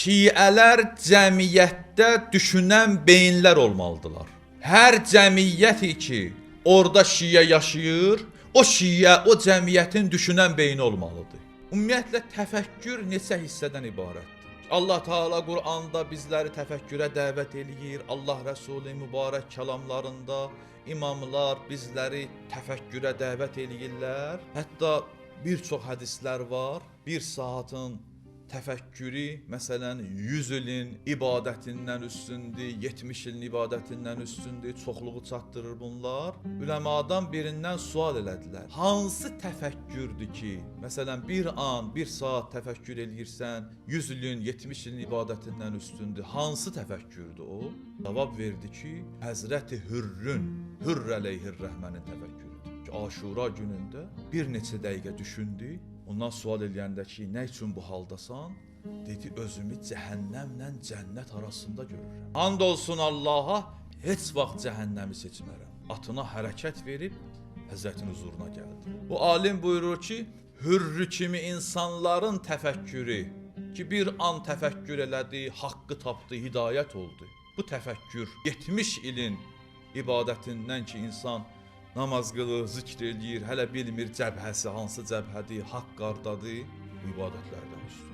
şiələr cəmiyyətdə düşünən beyinlər olmalıdırlar. Hər cəmiyyəti ki, orada şiə yaşayır, o şiə, o cəmiyyətin düşünən beyni olmalıdır. Ümumiyyətlə, təfəkkür neçə hissədən ibarətdir? Allah Teala Qur'anda bizləri təfəkkürə dəvət eləyir. Allah Rəsulü mübarək kəlamlarında imamlar bizləri təfəkkürə dəvət eləyirlər. Hətta bir çox hədislər var. Bir saatın təfəkkürü, məsələn, 100 ilin ibadətindən üstündür, 70 ilin ibadətindən üstündür, çoxluğu çatdırır bunlar. Üləmadan birindən sual elədilər. Hansı təfəkkürdür ki, məsələn, bir an, bir saat təfəkkür eləyirsən, 100 ilin, 70 ilin ibadətindən üstündür. Hansı təfəkkürdür o? Cavab verdi ki, Həzrəti Hürrün, Hürr əleyhir-rəhmənin təfəkkürüdür. Ki, Aşura günündə bir neçə dəqiqə düşündü. Ondan sual eləyəndə ki, nə üçün bu haldasan? Dedi, özümü cəhənnəmlə cənnət arasında görürəm. And olsun Allaha, heç vaxt cəhənnəmi seçmərəm. Atına hərəkət verib, Həzrətin huzuruna gəldi. Bu alim buyurur ki, Hürrü kimi insanların təfəkkürü, ki bir an təfəkkür elədi, haqqı tapdı, hidayət oldu. Bu təfəkkür 70 ilin ibadətindən ki, insan namaz qılır, zikr eləyir, hələ bilmir cəbhəsi hansı cəbhədir, haqq qardadır, bu ibadətlərdən üstün.